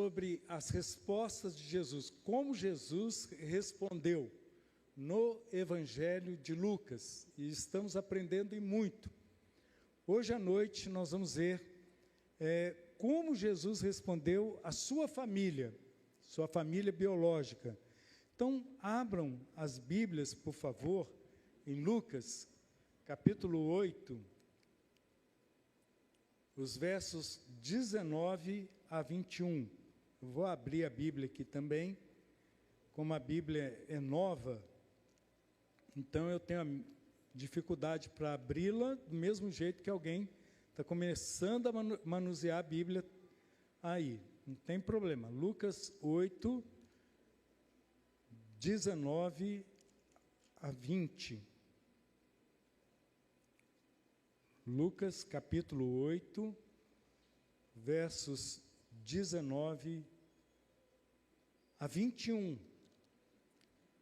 sobre as respostas de Jesus, como Jesus respondeu no Evangelho de Lucas, e estamos aprendendo e muito. Hoje à noite nós vamos ver como Jesus respondeu à sua família biológica. Então, abram as Bíblias, por favor, em Lucas, capítulo 8, os versos 19 a 21. Eu vou abrir a Bíblia aqui também, como a Bíblia é nova, então eu tenho dificuldade para abri-la, do mesmo jeito que alguém está começando a manusear a Bíblia aí. Não tem problema. Lucas 8, 19 a 20. Lucas, capítulo 8, versos 19 a 21.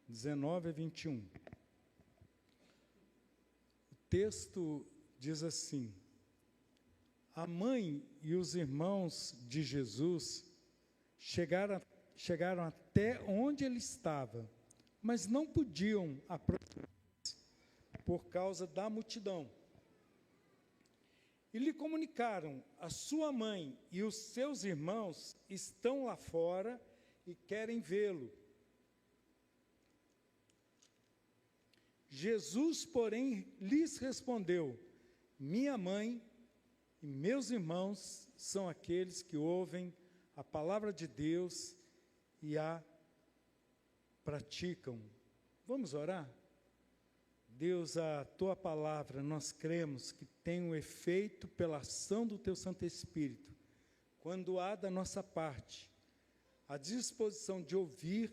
19 a 21. O texto diz assim: a mãe e os irmãos de Jesus chegaram até onde ele estava, mas não podiam aproximar-se por causa da multidão. E lhe comunicaram: a sua mãe e os seus irmãos estão lá fora e querem vê-lo. Jesus, porém, lhes respondeu: minha mãe e meus irmãos são aqueles que ouvem a palavra de Deus e a praticam. Vamos orar? Deus, a Tua palavra, nós cremos que tem um efeito pela ação do Teu Santo Espírito, quando há da nossa parte a disposição de ouvir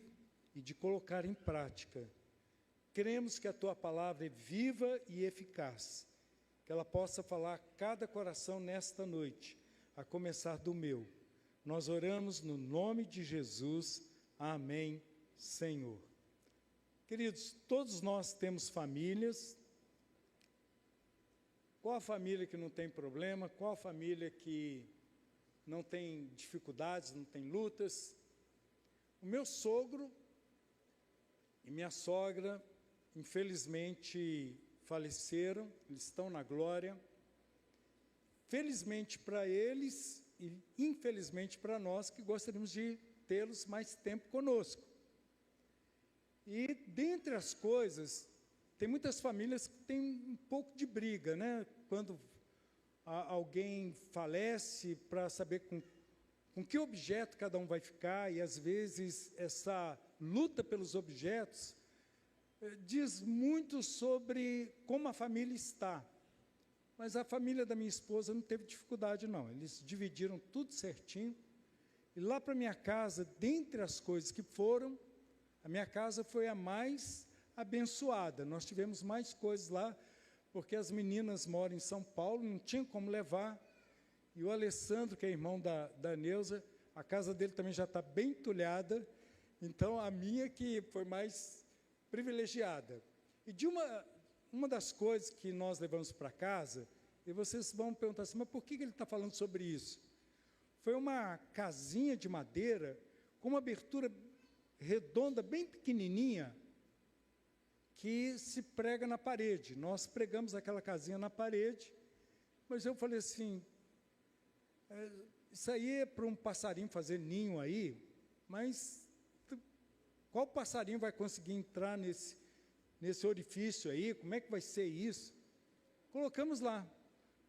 e de colocar em prática. Cremos que a Tua palavra é viva e eficaz, que ela possa falar a cada coração nesta noite, a começar do meu. Nós oramos no nome de Jesus. Amém, Senhor. Queridos, todos nós temos famílias. Qual a família que não tem problema? Qual a família que não tem dificuldades, não tem lutas? O meu sogro e minha sogra, infelizmente, faleceram, eles estão na glória. Felizmente para eles e infelizmente para nós, que gostaríamos de tê-los mais tempo conosco. E, dentre as coisas, tem muitas famílias que têm um pouco de briga, né? Quando alguém falece, para saber com que objeto cada um vai ficar, e às vezes essa luta pelos objetos diz muito sobre como a família está. Mas a família da minha esposa não teve dificuldade, não. Eles dividiram tudo certinho. E lá para minha casa, dentre as coisas que foram, a minha casa foi a mais abençoada. Nós tivemos mais coisas lá, porque as meninas moram em São Paulo, não tinham como levar. E o Alessandro, que é irmão da Neuza, a casa dele também já está bem entulhada. Então, a minha que foi mais privilegiada. E de uma das coisas que nós levamos para casa, e vocês vão perguntar assim, mas por que ele está falando sobre isso? Foi uma casinha de madeira, com uma abertura redonda, bem pequenininha, que se prega na parede. Nós pregamos aquela casinha na parede, mas eu falei assim, isso aí é para um passarinho fazer ninho aí, mas qual passarinho vai conseguir entrar nesse orifício aí? Como é que vai ser isso? Colocamos lá.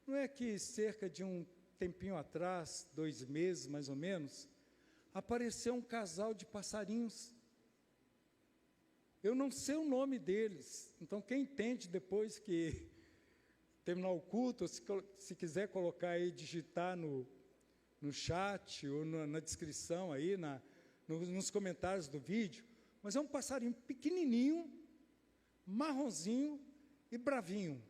Não é que cerca de um tempinho atrás, 2 meses mais ou menos, apareceu um casal de passarinhos. Eu não sei o nome deles, então quem entende depois que terminar o culto, se quiser colocar aí, digitar no chat ou na descrição aí, nos comentários do vídeo, mas é um passarinho pequenininho, marronzinho e bravinho.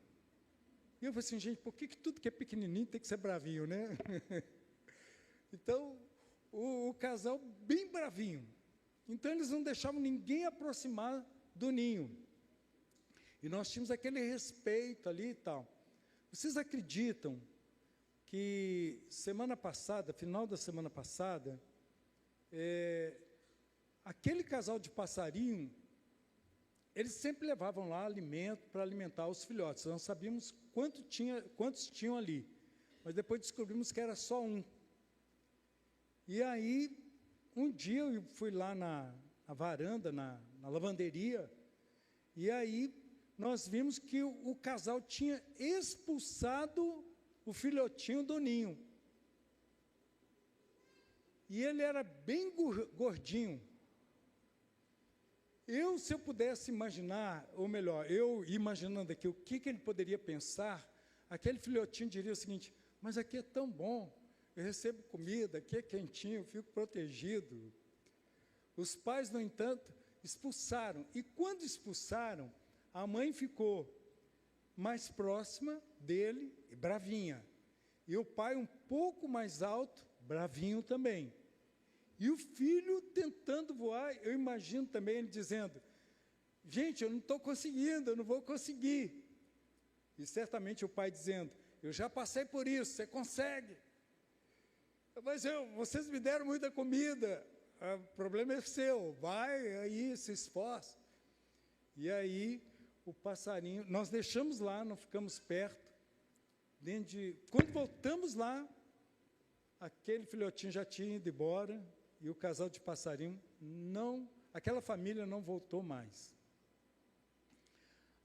E eu falei assim, gente, por que tudo que é pequenininho tem que ser bravinho, né? Então, o casal bem bravinho. Então, eles não deixavam ninguém aproximar do ninho. E nós tínhamos aquele respeito ali e tal. Vocês acreditam que semana passada, final da semana passada, aquele casal de passarinho, eles sempre levavam lá alimento para alimentar os filhotes. Nós sabíamos quantos tinham ali, mas depois descobrimos que era só um. E aí, um dia eu fui lá na varanda, na lavanderia, e aí nós vimos que o casal tinha expulsado o filhotinho do ninho. E ele era bem gordinho. Se eu pudesse imaginar, ou melhor, eu imaginando aqui o que ele poderia pensar, aquele filhotinho diria o seguinte: mas aqui é tão bom, eu recebo comida, aqui é quentinho, eu fico protegido. Os pais, no entanto, expulsaram. E quando expulsaram, a mãe ficou mais próxima dele, bravinha. E o pai um pouco mais alto, bravinho também. E o filho tentando voar, eu imagino também ele dizendo: gente, eu não estou conseguindo, eu não vou conseguir. E certamente o pai dizendo: eu já passei por isso, você consegue. Mas vocês me deram muita comida, o problema é seu, vai aí, se esforça. E aí, o passarinho, nós deixamos lá, não ficamos perto. Quando voltamos lá, aquele filhotinho já tinha ido embora, e o casal de passarinho aquela família não voltou mais.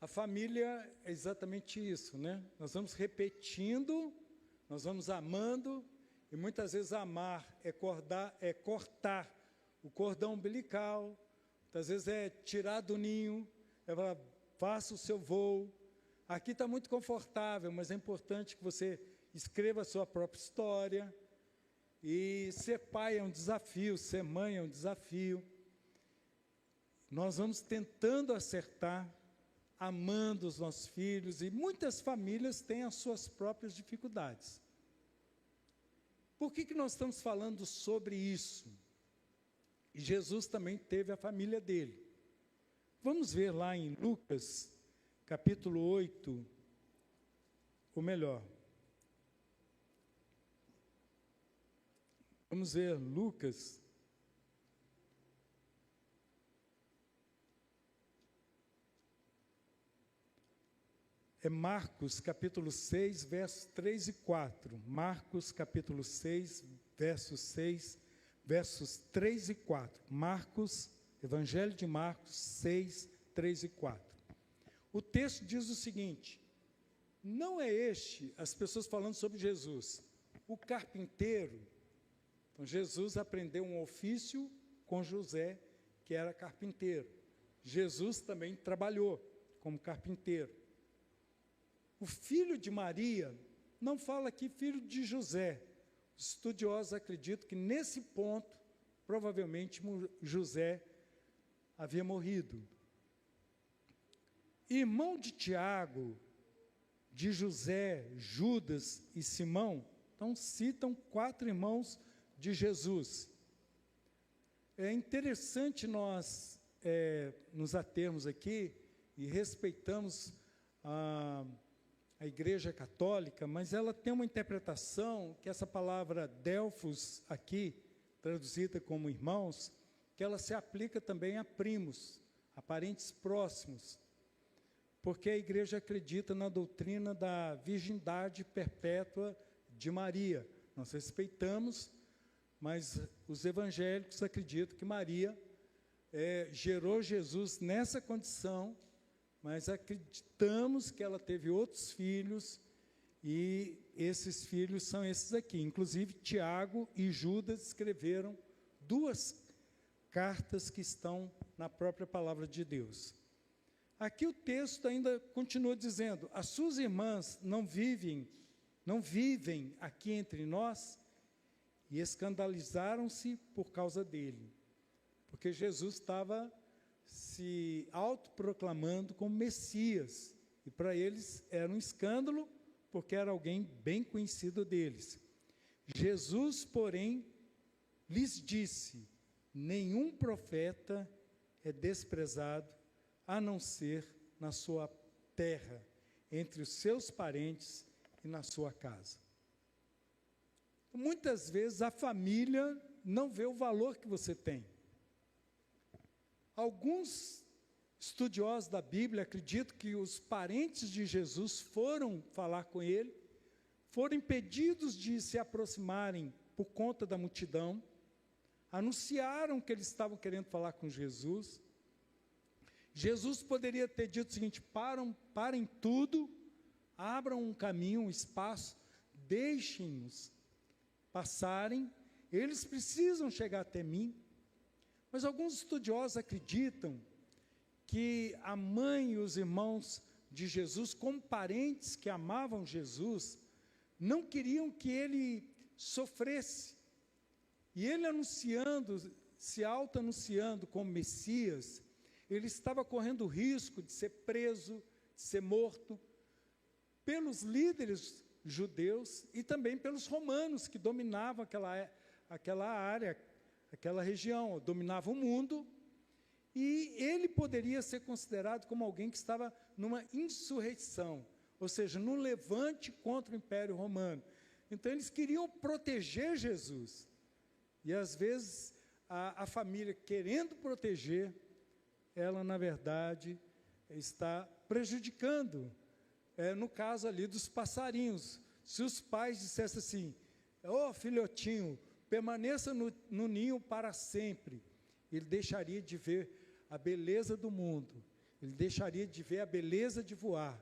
A família é exatamente isso, né? Nós vamos repetindo, nós vamos amando, e muitas vezes amar é cortar o cordão umbilical, muitas vezes é tirar do ninho, é falar: faça o seu voo. Aqui está muito confortável, mas é importante que você escreva a sua própria história. E ser pai é um desafio, ser mãe é um desafio. Nós vamos tentando acertar, amando os nossos filhos, e muitas famílias têm as suas próprias dificuldades. Por que nós estamos falando sobre isso? E Jesus também teve a família dele. Vamos ver lá em Lucas, capítulo 8, ou melhor, vamos ver Lucas, Marcos, capítulo 6, versos 3 e 4. Marcos, capítulo 6, versos 3 e 4. Marcos, Evangelho de Marcos 6, 3 e 4. O texto diz o seguinte: não é as pessoas falando sobre Jesus, o carpinteiro. Então, Jesus aprendeu um ofício com José, que era carpinteiro. Jesus também trabalhou como carpinteiro. O filho de Maria, não fala aqui filho de José. Os estudiosos acreditam que nesse ponto, provavelmente José havia morrido. Irmão de Tiago, de José, Judas e Simão, então citam 4 irmãos de Jesus. É interessante nós nos atermos aqui e respeitamos a Igreja Católica, mas ela tem uma interpretação que essa palavra Delfos aqui, traduzida como irmãos, que ela se aplica também a primos, a parentes próximos, porque a Igreja acredita na doutrina da virgindade perpétua de Maria. Nós respeitamos, mas os evangélicos acreditam que Maria gerou Jesus nessa condição, mas acreditamos que ela teve outros filhos, e esses filhos são esses aqui. Inclusive, Tiago e Judas escreveram 2 cartas que estão na própria palavra de Deus. Aqui o texto ainda continua dizendo: as suas irmãs não vivem aqui entre nós, e escandalizaram-se por causa dele, porque Jesus estava se autoproclamando como Messias, e para eles era um escândalo, porque era alguém bem conhecido deles. Jesus, porém, lhes disse: nenhum profeta é desprezado, a não ser na sua terra, entre os seus parentes e na sua casa. Muitas vezes a família não vê o valor que você tem. Alguns estudiosos da Bíblia acreditam que os parentes de Jesus foram falar com ele, foram impedidos de se aproximarem por conta da multidão, anunciaram que eles estavam querendo falar com Jesus. Jesus poderia ter dito o seguinte: parem tudo, abram um caminho, um espaço, deixem-nos passarem, eles precisam chegar até mim. Mas alguns estudiosos acreditam que a mãe e os irmãos de Jesus, como parentes que amavam Jesus, não queriam que ele sofresse. E ele se auto-anunciando como Messias, ele estava correndo o risco de ser preso, de ser morto, pelos líderes judeus e também pelos romanos que dominavam aquela área, aquela região, dominavam o mundo, e ele poderia ser considerado como alguém que estava numa insurreição, ou seja, num levante contra o Império Romano. Então, eles queriam proteger Jesus, e às vezes a família, querendo proteger, ela, na verdade, está prejudicando. No caso ali dos passarinhos, se os pais dissessem assim: "Ô filhotinho, permaneça no ninho para sempre", ele deixaria de ver a beleza do mundo, ele deixaria de ver a beleza de voar,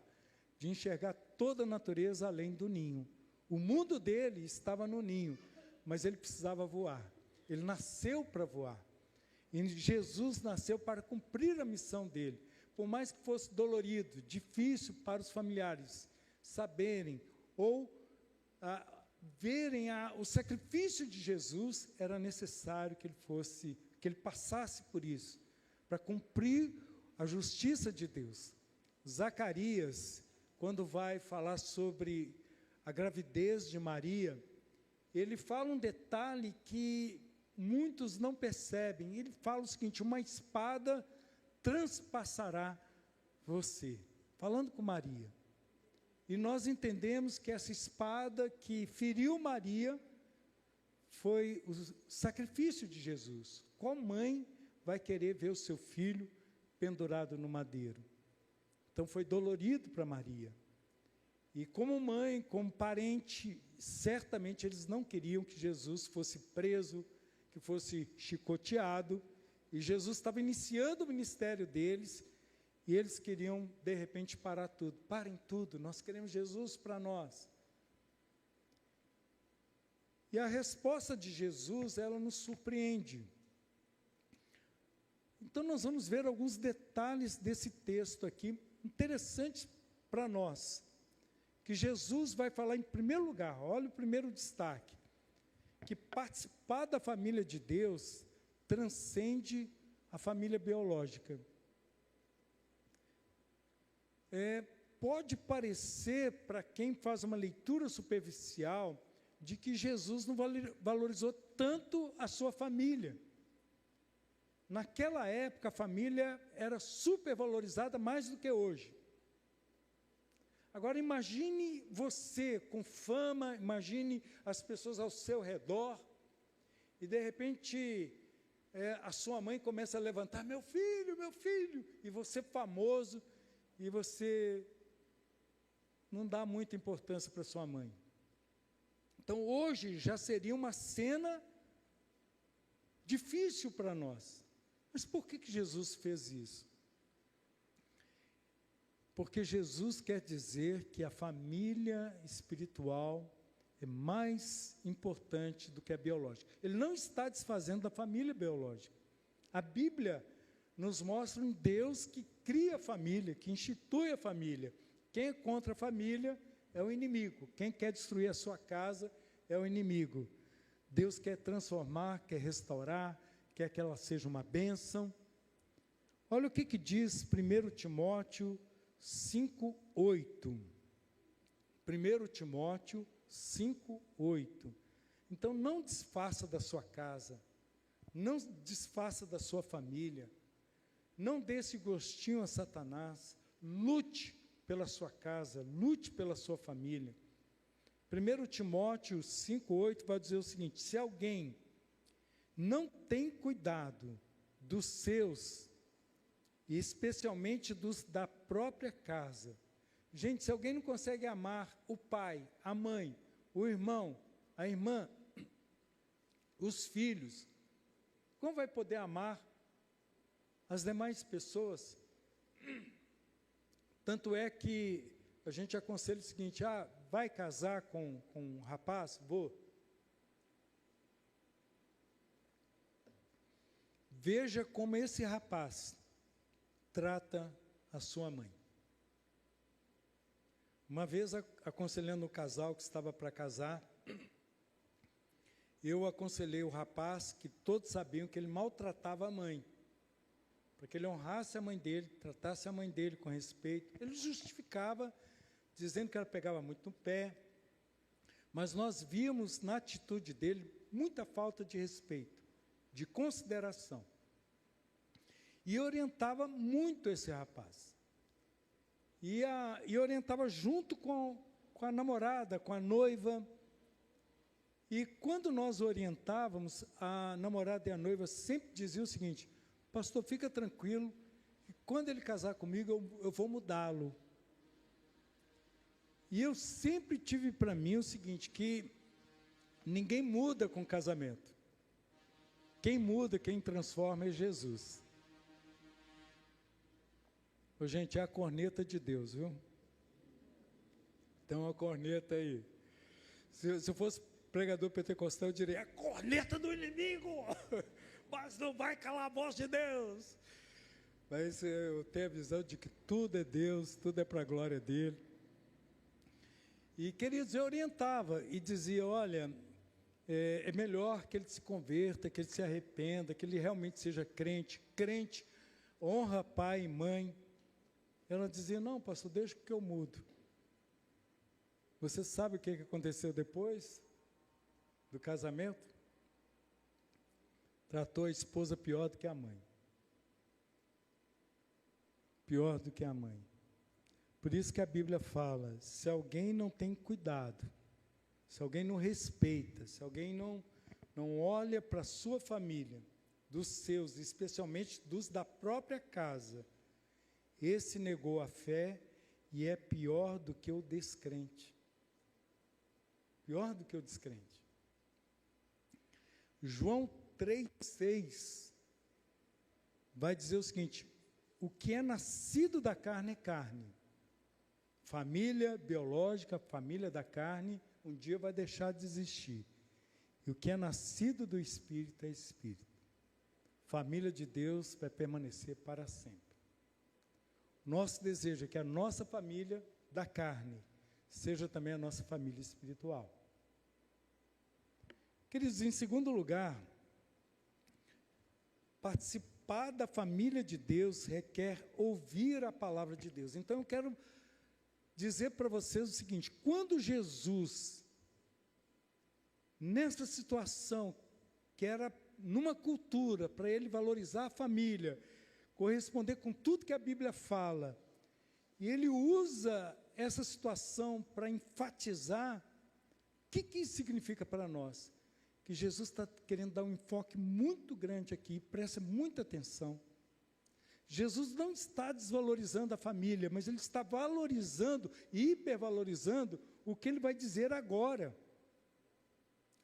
de enxergar toda a natureza além do ninho. O mundo dele estava no ninho, mas ele precisava voar. Ele nasceu para voar. E Jesus nasceu para cumprir a missão dele. Por mais que fosse dolorido, difícil para os familiares saberem ou verem o sacrifício de Jesus, era necessário que ele passasse por isso, para cumprir a justiça de Deus. Zacarias, quando vai falar sobre a gravidez de Maria, ele fala um detalhe que muitos não percebem. Ele fala o seguinte: uma espada transpassará você, falando com Maria. E nós entendemos que essa espada que feriu Maria foi o sacrifício de Jesus. Qual mãe vai querer ver o seu filho pendurado no madeiro? Então foi dolorido para Maria. E como mãe, como parente, certamente eles não queriam que Jesus fosse preso, que fosse chicoteado. E Jesus estava iniciando o ministério deles, e eles queriam, de repente, parar tudo. Parem tudo, nós queremos Jesus para nós. E a resposta de Jesus, ela nos surpreende. Então, nós vamos ver alguns detalhes desse texto aqui, interessantes para nós. Que Jesus vai falar em primeiro lugar, olha o primeiro destaque, que participar da família de Deus transcende a família biológica. Pode parecer, para quem faz uma leitura superficial, de que Jesus não valorizou tanto a sua família. Naquela época, a família era supervalorizada mais do que hoje. Agora, imagine você com fama, imagine as pessoas ao seu redor, e de repente a sua mãe começa a levantar: meu filho, e você famoso, e você não dá muita importância para sua mãe. Então, hoje já seria uma cena difícil para nós. Mas por que Jesus fez isso? Porque Jesus quer dizer que a família espiritual é mais importante do que a biológica. Ele não está desfazendo da família biológica. A Bíblia nos mostra um Deus que cria a família, que institui a família. Quem é contra a família é o inimigo. Quem quer destruir a sua casa é o inimigo. Deus quer transformar, quer restaurar, quer que ela seja uma bênção. Olha o que diz 1 Timóteo 5:8. 1 Timóteo 5:8. Então, não desfaça da sua casa, não desfaça da sua família, não dê esse gostinho a Satanás, lute pela sua casa, lute pela sua família. 1 Timóteo 5:8 vai dizer o seguinte: se alguém não tem cuidado dos seus, e especialmente dos da própria casa. Gente, se alguém não consegue amar o pai, a mãe, o irmão, a irmã, os filhos, como vai poder amar as demais pessoas? Tanto é que a gente aconselha o seguinte: vai casar com um rapaz? Vou. Veja como esse rapaz trata a sua mãe. Uma vez, aconselhando o casal que estava para casar, eu aconselhei o rapaz, que todos sabiam que ele maltratava a mãe, para que ele honrasse a mãe dele, tratasse a mãe dele com respeito. Ele justificava, dizendo que ela pegava muito no pé, mas nós víamos na atitude dele muita falta de respeito, de consideração. E orientava muito esse rapaz. E orientava junto com a namorada, com a noiva. E quando nós orientávamos, a namorada e a noiva sempre diziam o seguinte: pastor, fica tranquilo, quando ele casar comigo, eu vou mudá-lo. E eu sempre tive para mim o seguinte, que ninguém muda com casamento. Quem muda, quem transforma é Jesus. Ô, gente, é a corneta de Deus, viu? Então, a corneta aí. Se eu fosse pregador pentecostal, eu diria: a corneta do inimigo, mas não vai calar a voz de Deus. Mas eu tenho a visão de que tudo é Deus, tudo é para a glória dele. E, queridos, eu orientava e dizia: olha, é melhor que ele se converta, que ele se arrependa, que ele realmente seja crente. Crente honra pai e mãe. Ela dizia: não, pastor, deixa que eu mudo. Você sabe o que aconteceu depois do casamento? Tratou a esposa pior do que a mãe. Pior do que a mãe. Por isso que a Bíblia fala: se alguém não tem cuidado, se alguém não respeita, se alguém não olha para a sua família, dos seus, especialmente dos da própria casa, esse negou a fé e é pior do que o descrente. Pior do que o descrente. João 3,6 vai dizer o seguinte: o que é nascido da carne é carne. Família biológica, família da carne, um dia vai deixar de existir. E o que é nascido do Espírito é Espírito. Família de Deus vai permanecer para sempre. Nosso desejo é que a nossa família da carne seja também a nossa família espiritual. Queridos, em segundo lugar, participar da família de Deus requer ouvir a palavra de Deus. Então eu quero dizer para vocês o seguinte: quando Jesus, nessa situação, que era numa cultura, para ele valorizar a família, corresponder com tudo que a Bíblia fala, e ele usa essa situação para enfatizar, o que isso significa para nós? Que Jesus está querendo dar um enfoque muito grande aqui, presta muita atenção. Jesus não está desvalorizando a família, mas ele está valorizando e hipervalorizando o que ele vai dizer agora.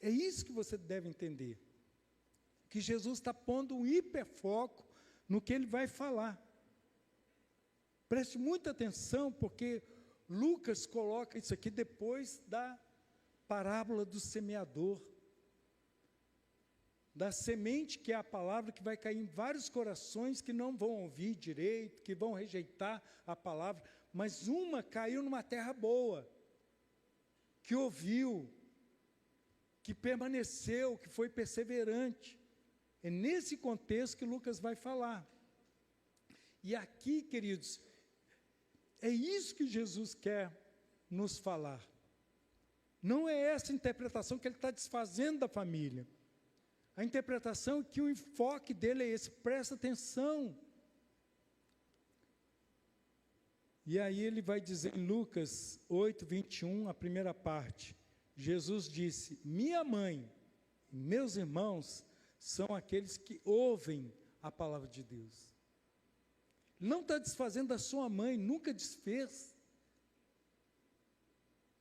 É isso que você deve entender. Que Jesus está pondo um hiperfoco no que ele vai falar. Preste muita atenção, porque Lucas coloca isso aqui depois da parábola do semeador. Da semente, que é a palavra que vai cair em vários corações que não vão ouvir direito, que vão rejeitar a palavra, mas uma caiu numa terra boa, que ouviu, que permaneceu, que foi perseverante. É nesse contexto que Lucas vai falar. E aqui, queridos, é isso que Jesus quer nos falar. Não é essa interpretação que ele está desfazendo da família. A interpretação é que o enfoque dele é esse, presta atenção. E aí ele vai dizer em Lucas 8, 21, a primeira parte, Jesus disse: minha mãe e meus irmãos são aqueles que ouvem a palavra de Deus. Não está desfazendo da sua mãe, nunca desfez,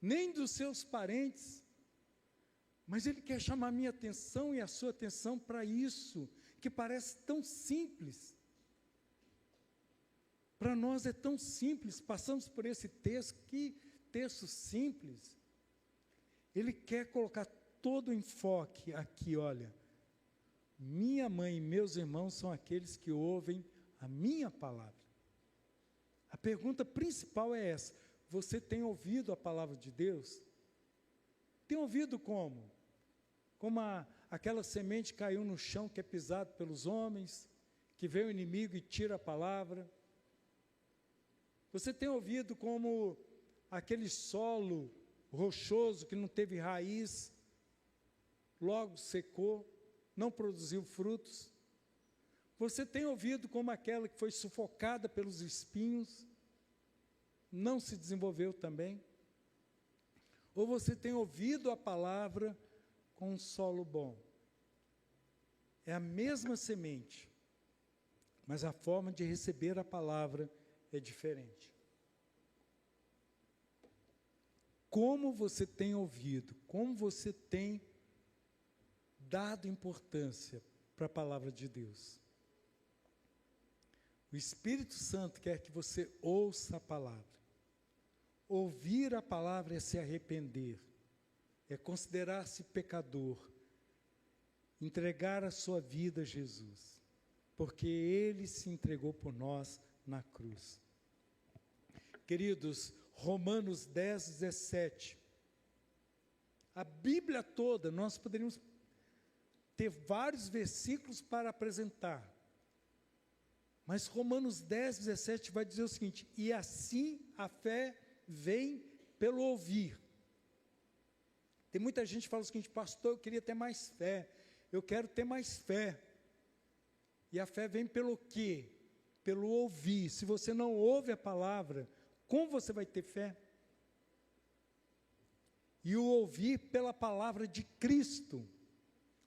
nem dos seus parentes, mas Ele quer chamar a minha atenção e a sua atenção para isso, que parece tão simples. Para nós é tão simples, passamos por esse texto, que texto simples. Ele quer colocar todo o enfoque aqui, olha, minha mãe e meus irmãos são aqueles que ouvem a minha palavra. A pergunta principal é essa: você tem ouvido a palavra de Deus? Tem ouvido como? Como aquela semente caiu no chão que é pisado pelos homens, que vem o inimigo e tira a palavra? Você tem ouvido como aquele solo rochoso que não teve raiz, logo secou, não produziu frutos? Você tem ouvido como aquela que foi sufocada pelos espinhos, não se desenvolveu também? Ou você tem ouvido a palavra com um solo bom? É a mesma semente, mas a forma de receber a palavra é diferente. Como você tem ouvido, como você tem dado importância para a palavra de Deus? O Espírito Santo quer que você ouça a palavra. Ouvir a palavra é se arrepender, é considerar-se pecador, entregar a sua vida a Jesus, porque Ele se entregou por nós na cruz. Queridos, Romanos 10, 17. A Bíblia toda, nós poderíamos ter vários versículos para apresentar, mas Romanos 10, 17 vai dizer o seguinte: e assim a fé vem pelo ouvir. Tem muita gente que fala o seguinte: pastor, eu queria ter mais fé, eu quero ter mais fé. E a fé vem pelo quê? Pelo ouvir. Se você não ouve a palavra, como você vai ter fé? E o ouvir pela palavra de Cristo.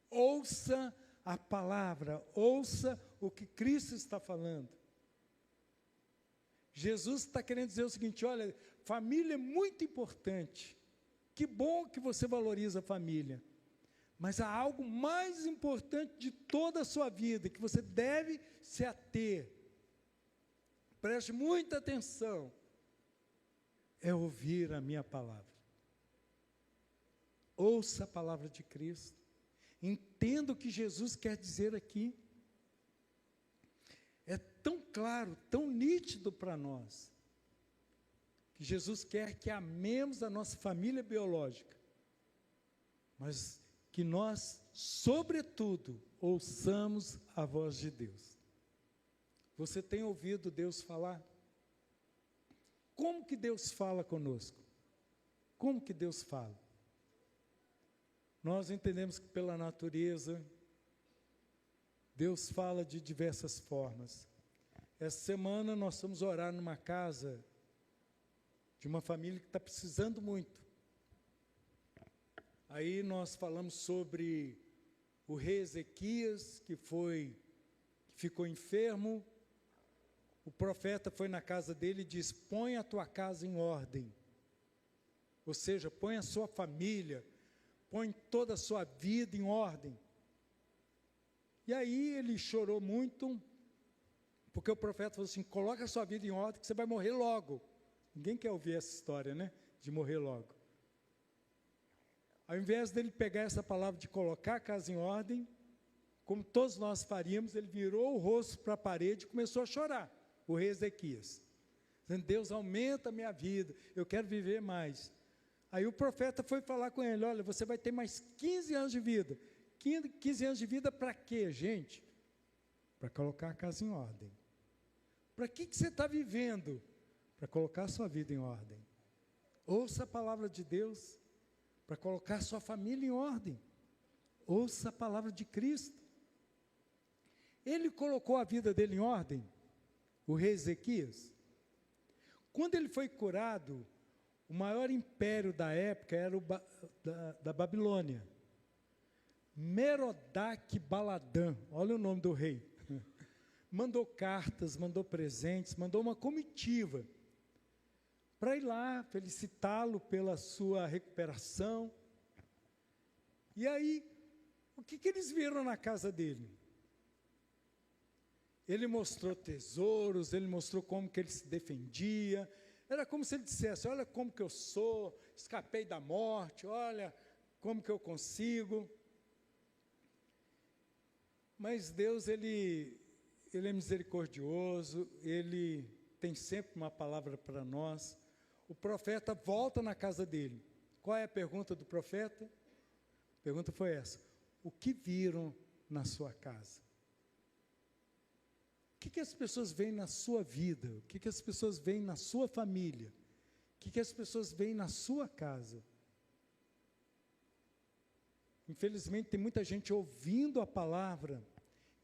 Ouça a palavra, ouça o que Cristo está falando. Jesus está querendo dizer o seguinte: olha, família é muito importante, que bom que você valoriza a família, mas há algo mais importante de toda a sua vida, que você deve se ater, preste muita atenção, é ouvir a minha palavra. Ouça a palavra de Cristo, entenda o que Jesus quer dizer aqui. É tão claro, tão nítido para nós, que Jesus quer que amemos a nossa família biológica, mas que nós, sobretudo, ouçamos a voz de Deus. Você tem ouvido Deus falar? Como que Deus fala conosco? Como que Deus fala? Nós entendemos que pela natureza, Deus fala de diversas formas. Essa semana nós fomos orar numa casa de uma família que está precisando muito. Aí nós falamos sobre o rei Ezequias, que ficou enfermo. O profeta foi na casa dele e disse: põe a tua casa em ordem. Ou seja, põe a sua família, põe toda a sua vida em ordem. E aí ele chorou muito, porque o profeta falou assim: coloca a sua vida em ordem, que você vai morrer logo. Ninguém quer ouvir essa história, né? De morrer logo. Ao invés dele pegar essa palavra de colocar a casa em ordem, como todos nós faríamos, ele virou o rosto para a parede e começou a chorar, o rei Ezequias, dizendo: Deus, aumenta a minha vida, eu quero viver mais. Aí o profeta foi falar com ele: olha, você vai ter mais 15 anos de vida. 15 anos de vida para quê, gente? Para colocar a casa em ordem. Para que você está vivendo? Para colocar a sua vida em ordem. Ouça a palavra de Deus, para colocar a sua família em ordem. Ouça a palavra de Cristo. Ele colocou a vida dele em ordem, o rei Ezequias. Quando ele foi curado, o maior império da época era da Babilônia. Merodach-Baladã, olha o nome do rei, mandou cartas, mandou presentes, mandou uma comitiva para ir lá felicitá-lo pela sua recuperação. E aí, o que eles viram na casa dele? Ele mostrou tesouros, ele mostrou como que ele se defendia. Era como se ele dissesse: olha como que eu sou, escapei da morte, olha como que eu consigo. Mas Deus, Ele é misericordioso, Ele tem sempre uma palavra para nós. O profeta volta na casa dele. Qual é a pergunta do profeta? A pergunta foi essa: o que viram na sua casa? O que as pessoas veem na sua vida? O que as pessoas veem na sua família? O que as pessoas veem na sua casa? Infelizmente, tem muita gente ouvindo a palavra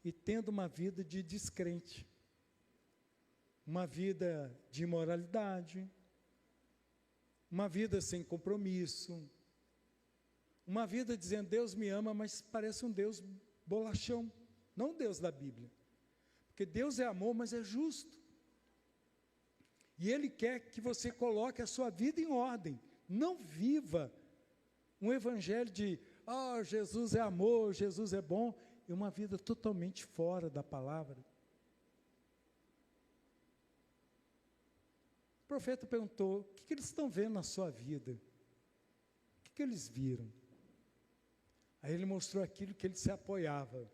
e tendo uma vida de descrente, uma vida de imoralidade, uma vida sem compromisso, uma vida dizendo: Deus me ama, mas parece um Deus bolachão, não o Deus da Bíblia. Porque Deus é amor, mas é justo. E Ele quer que você coloque a sua vida em ordem. Não viva um evangelho de: Jesus é amor, Jesus é bom, e uma vida totalmente fora da palavra. O profeta perguntou: o que eles estão vendo na sua vida? O que eles viram? Aí ele mostrou aquilo que ele se apoiava.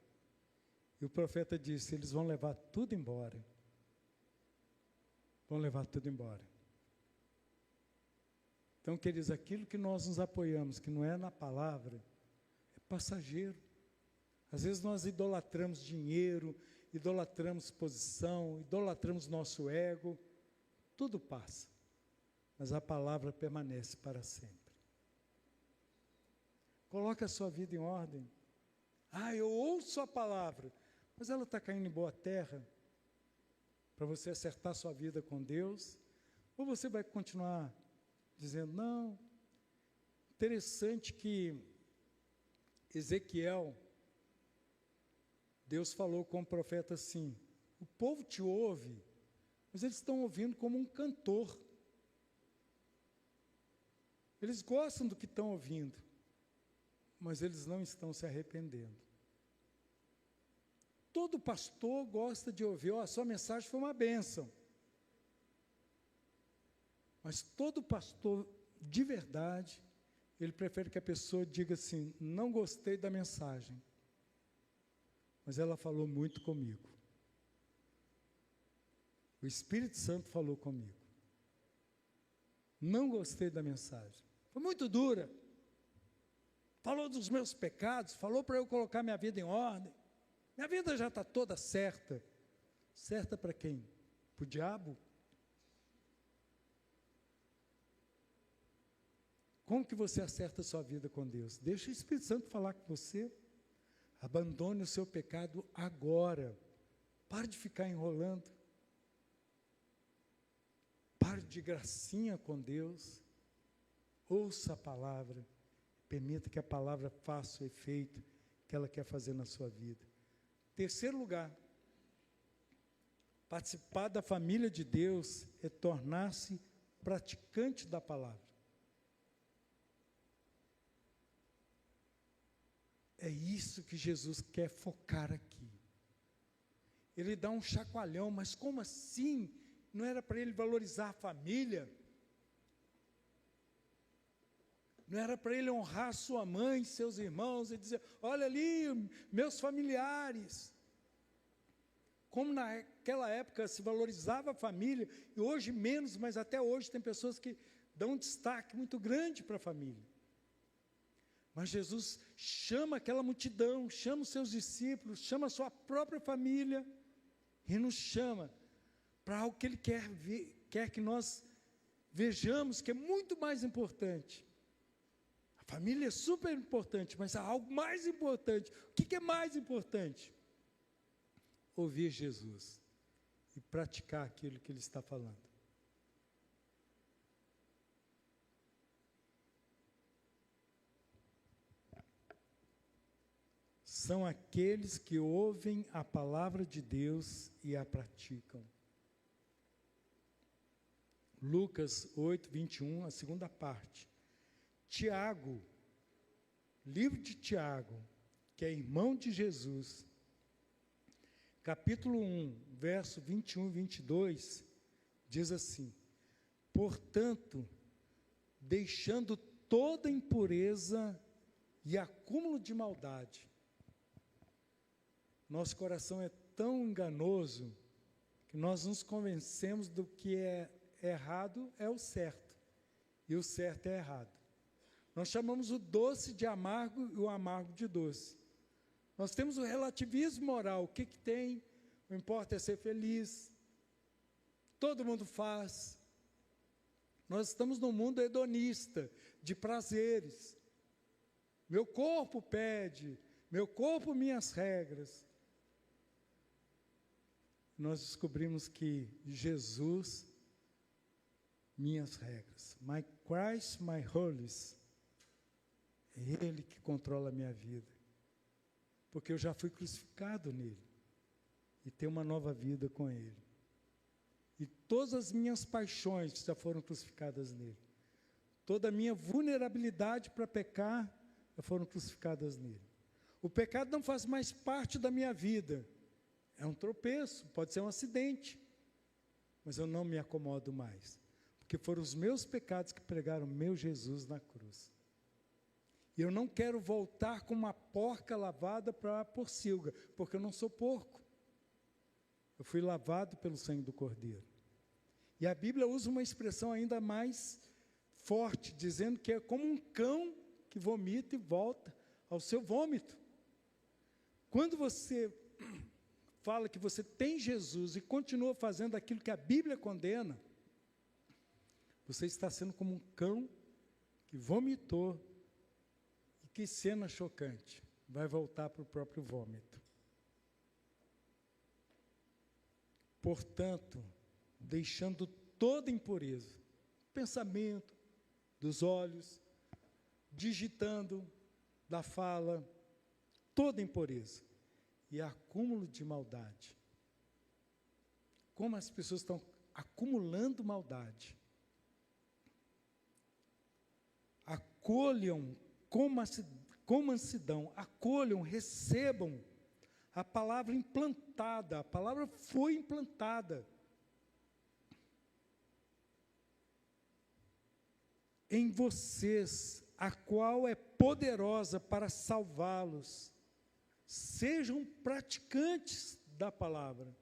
E o profeta disse: eles vão levar tudo embora. Vão levar tudo embora. Então, queridos, aquilo que nós nos apoiamos, que não é na palavra, é passageiro. Às vezes nós idolatramos dinheiro, idolatramos posição, idolatramos nosso ego. Tudo passa, mas a palavra permanece para sempre. Coloque a sua vida em ordem. Eu ouço a palavra, mas ela está caindo em boa terra para você acertar sua vida com Deus? Ou você vai continuar dizendo: não? Interessante que Ezequiel, Deus falou com o profeta assim: o povo te ouve, mas eles estão ouvindo como um cantor. Eles gostam do que estão ouvindo, mas eles não estão se arrependendo. Todo pastor gosta de ouvir: a sua mensagem foi uma bênção. Mas todo pastor, de verdade, ele prefere que a pessoa diga assim: não gostei da mensagem, mas ela falou muito comigo. O Espírito Santo falou comigo. Não gostei da mensagem. Foi muito dura. Falou dos meus pecados, falou para eu colocar minha vida em ordem. Minha vida já está toda certa. Certa para quem? Para o diabo? Como que você acerta a sua vida com Deus? Deixa o Espírito Santo falar com você. Abandone o seu pecado agora. Pare de ficar enrolando. Pare de gracinha com Deus. Ouça a palavra. Permita que a palavra faça o efeito que ela quer fazer na sua vida. Terceiro lugar, participar da família de Deus é tornar-se praticante da palavra. É isso que Jesus quer focar aqui. Ele dá um chacoalhão: mas como assim? Não era para ele valorizar a família? Não era para ele honrar sua mãe, seus irmãos, e dizer: olha ali, meus familiares. Como naquela época se valorizava a família, e hoje menos, mas até hoje tem pessoas que dão um destaque muito grande para a família. Mas Jesus chama aquela multidão, chama os seus discípulos, chama a sua própria família, e nos chama para algo que Ele quer que nós vejamos que é muito mais importante. A família é super importante, mas há algo mais importante. O que é mais importante? Ouvir Jesus e praticar aquilo que Ele está falando. são aqueles que ouvem a palavra de Deus e a praticam. Lucas 8, 21, a segunda parte. Tiago, livro de Tiago, que é irmão de Jesus, capítulo 1, verso 21 e 22, diz assim: portanto, deixando toda impureza e acúmulo de maldade. Nosso coração é tão enganoso que nós nos convencemos do que é errado é o certo, e o certo é errado. Nós chamamos o doce de amargo e o amargo de doce. Nós temos o relativismo moral. O que tem? O importa é ser feliz. Todo mundo faz. Nós estamos num mundo hedonista, de prazeres. Meu corpo pede, meu corpo, minhas regras. Nós descobrimos que Jesus, minhas regras. My Christ, my rules. É Ele que controla a minha vida. Porque eu já fui crucificado nele. E tenho uma nova vida com Ele. E todas as minhas paixões já foram crucificadas nele. Toda a minha vulnerabilidade para pecar já foram crucificadas nele. O pecado não faz mais parte da minha vida. É um tropeço, pode ser um acidente. Mas eu não me acomodo mais. Porque foram os meus pecados que pregaram meu Jesus na cruz. E eu não quero voltar com uma porca lavada para a porcilga, porque eu não sou porco. Eu fui lavado pelo sangue do Cordeiro. E a Bíblia usa uma expressão ainda mais forte, dizendo que é como um cão que vomita e volta ao seu vômito. Quando você fala que você tem Jesus e continua fazendo aquilo que a Bíblia condena, você está sendo como um cão que vomitou. E que cena chocante, vai voltar para o próprio vômito. Portanto, deixando toda impureza, pensamento, dos olhos, digitando, da fala, toda impureza e acúmulo de maldade. Como as pessoas estão acumulando maldade. Acolham com mansidão, acolham, recebam a palavra implantada, a palavra foi implantada em vocês, a qual é poderosa para salvá-los. Sejam praticantes da palavra,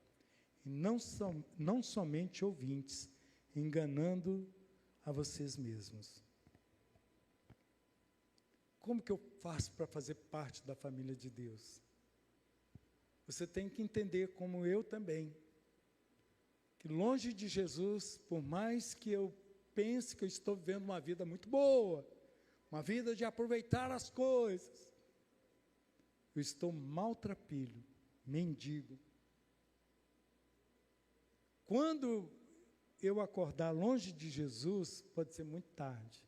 e não somente ouvintes, enganando a vocês mesmos. Como que eu faço para fazer parte da família de Deus? Você tem que entender, como eu também, que longe de Jesus, por mais que eu pense que eu estou vivendo uma vida muito boa, uma vida de aproveitar as coisas, eu estou maltrapilho, mendigo. Quando eu acordar longe de Jesus, pode ser muito tarde.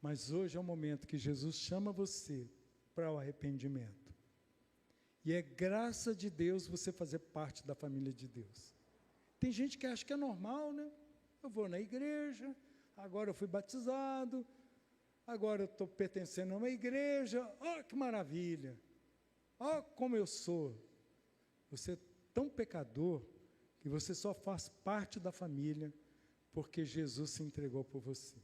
Mas hoje é o momento que Jesus chama você para o arrependimento. E é graça de Deus você fazer parte da família de Deus. Tem gente que acha que é normal, né? Eu vou na igreja, agora eu fui batizado, agora eu estou pertencendo a uma igreja, que maravilha! Como eu sou! Você é tão pecador que você só faz parte da família porque Jesus se entregou por você.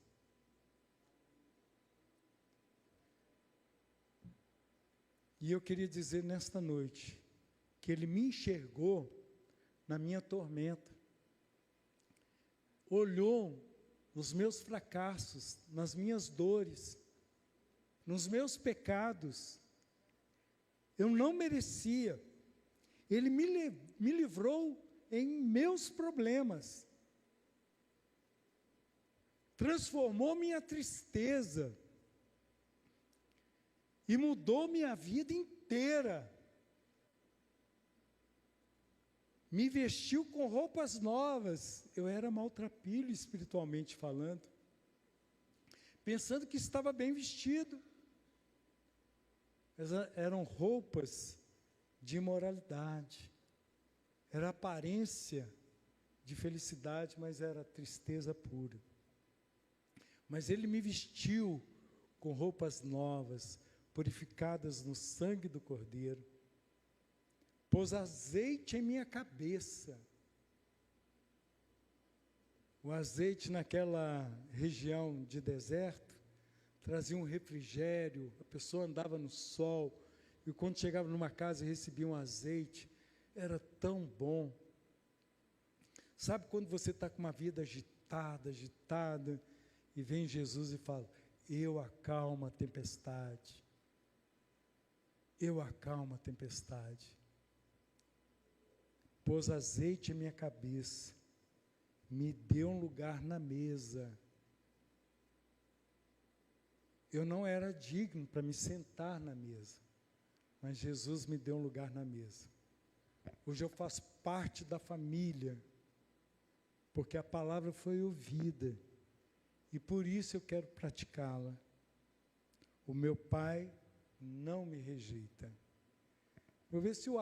E eu queria dizer nesta noite, que Ele me enxergou na minha tormenta, olhou nos meus fracassos, nas minhas dores, nos meus pecados. Eu não merecia. Ele me livrou em meus problemas, transformou minha tristeza, e mudou minha vida inteira. Me vestiu com roupas novas. Eu era maltrapilho espiritualmente falando, pensando que estava bem vestido. eram roupas de imoralidade, era aparência de felicidade, mas era tristeza pura. Mas Ele me vestiu com roupas novas, purificadas no sangue do Cordeiro, pôs azeite em minha cabeça. O azeite naquela região de deserto trazia um refrigério, a pessoa andava no sol, e quando chegava numa casa e recebia um azeite, era tão bom. Sabe quando você está com uma vida agitada, e vem Jesus e fala, eu acalmo a tempestade. Eu acalmo a tempestade. Pôs azeite em minha cabeça, me deu um lugar na mesa. Eu não era digno para me sentar na mesa, mas Jesus me deu um lugar na mesa. Hoje eu faço parte da família, porque a palavra foi ouvida, e por isso eu quero praticá-la. O meu Pai não me rejeita. Vou ver se o